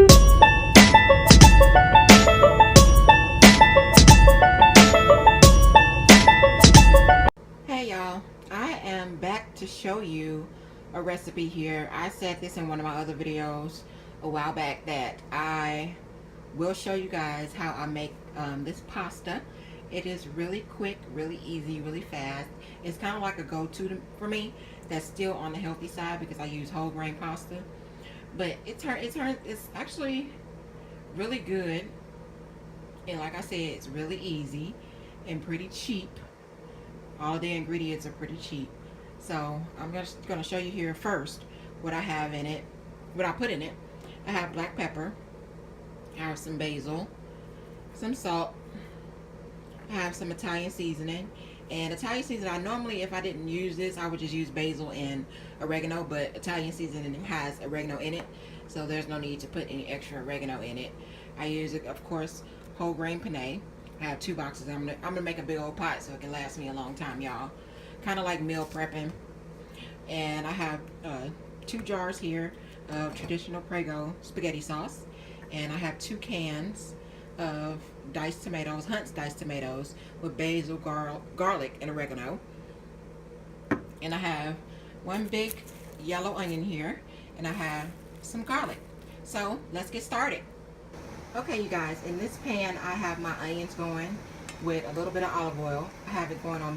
Hey y'all, I am back to show you a recipe here. I said this in one of my other videos a while back that I will show you guys how I make this pasta. It is really quick, really easy, really fast. It's kind of like a go-to for me that's still on the healthy side because I use whole grain pasta. But it's actually really good. And like I said, it's really easy and pretty cheap. All the ingredients are pretty cheap. So I'm just going to show you here first what I have in it, what I put in it. I have black pepper, I have some basil, some salt, I have some Italian seasoning. And Italian seasoning, I normally, if I didn't use this, I would just use basil and oregano, but Italian seasoning has oregano in it, so there's no need to put any extra oregano in it. I use, of course, whole grain penne. I have 2 boxes. I'm gonna make a big old pot so it can last me a long time, y'all. Kind of like meal prepping. And I have 2 jars here of traditional Prego spaghetti sauce, and I have 2 cans of diced tomatoes, Hunt's diced tomatoes with basil, garlic, and oregano. And I have 1 big yellow onion here, and I have some garlic. So let's get started. Okay, you guys, in this pan I have my onions going with a little bit of olive oil. I have it going on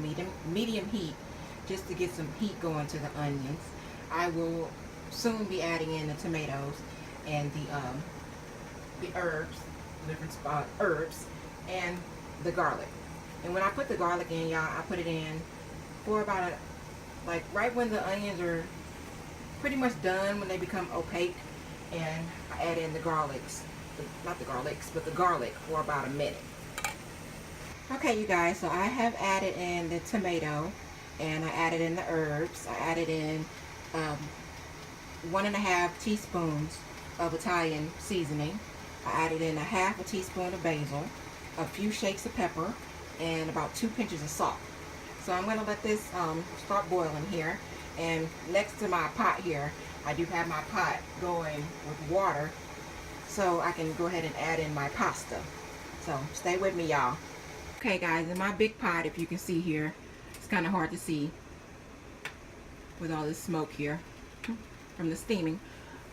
medium heat just to get some heat going to the onions. I will soon be adding in the tomatoes and the herbs, different herbs, and the garlic. And when I put the garlic in, y'all, I put it in for about like right when the onions are pretty much done, when they become opaque, and I add in the garlics. Not the garlics, but the garlic for about a minute. Okay, you guys, so I have added in the tomato, and I added in the herbs. I added in 1½ teaspoons of Italian seasoning. I added in 1/2 teaspoon of basil, a few shakes of pepper, and about 2 pinches of salt. So I'm going to let this start boiling here. And next to my pot here, I do have my pot going with water, so I can go ahead and add in my pasta. So stay with me, y'all. Okay, guys, in my big pot, if you can see here, it's kind of hard to see with all this smoke here from the steaming.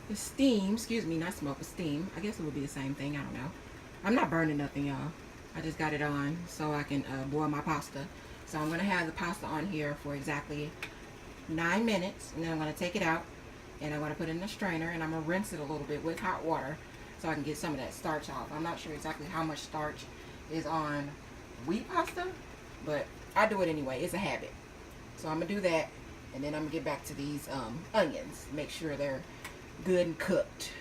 The steam, excuse me, not smoke, but steam. I guess it would be the same thing. I don't know. I'm not burning nothing, y'all. I just got it on so I can boil my pasta. So I'm going to have the pasta on here for exactly 9 minutes, and then I'm going to take it out, and I'm going to put it in a strainer, and I'm going to rinse it a little bit with hot water so I can get some of that starch off. I'm not sure exactly how much starch is on wheat pasta, but I do it anyway. It's a habit. So I'm going to do that, and then I'm going to get back to these onions. Make sure they're good and cooked.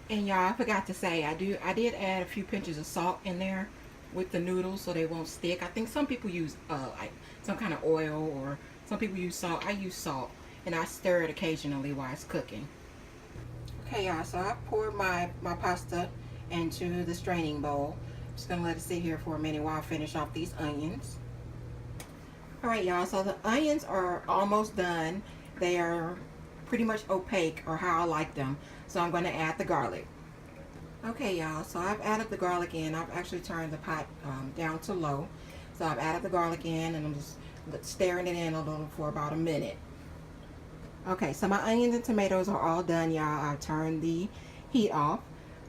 And y'all, I forgot to say, I did add a few pinches of salt in there with the noodles so they won't stick. I think some people use like some kind of oil, or some people use salt. I use salt, and I stir it occasionally while it's cooking. Okay, y'all, so I poured my pasta into the straining bowl. Just gonna let it sit here for a minute while I finish off these onions. Alright, y'all, so the onions are almost done. They are pretty much opaque, or how I like them. So I'm going to add the garlic. Okay, y'all, so I've added the garlic in. I've actually turned the pot down to low. So I've added the garlic in, and I'm just stirring it in a little for about a minute. Okay, so my onions and tomatoes are all done, y'all. I've turned the heat off.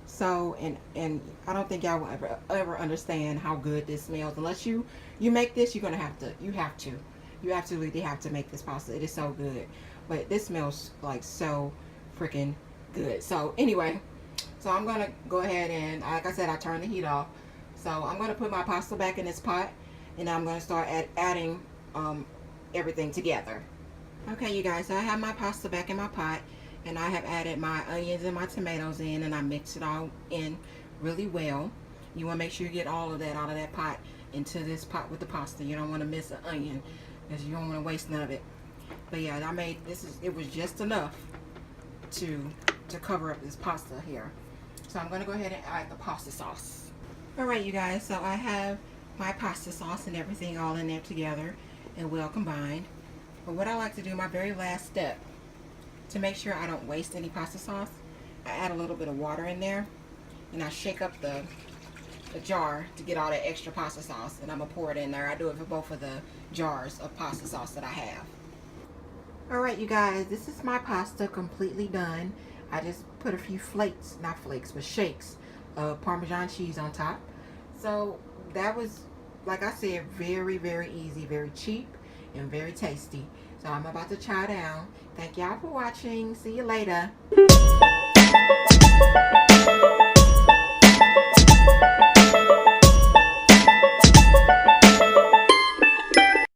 So, and I don't think y'all will ever understand how good this smells unless you make this. You're gonna have to. You absolutely have to make this pasta. It is so good. But this smells like so freaking good. So anyway, so I'm gonna go ahead and, like I said, I turned the heat off. So I'm gonna put my pasta back in this pot, and I'm gonna start adding everything together. Okay, you guys, so I have my pasta back in my pot, and I have added my onions and my tomatoes in, and I mixed it all in really well. You want to make sure you get all of that out of that pot into this pot with the pasta. You don't want to miss an onion because you don't want to waste none of it. But yeah, I made it was just enough to cover up this pasta here. So I'm going to go ahead and add the pasta sauce. Alright, you guys, so I have my pasta sauce and everything all in there together and well combined. But what I like to do, my very last step, to make sure I don't waste any pasta sauce, I add a little bit of water in there, and I shake up the jar to get all that extra pasta sauce, and I'm gonna pour it in there. I do it for both of the jars of pasta sauce that I have. Alright, you guys, this is my pasta completely done. I just put a few flakes, not flakes, but shakes of Parmesan cheese on top. So that was, like I said, very, very easy, very cheap, and very tasty. So I'm about to chow down. Thank y'all for watching. See you later.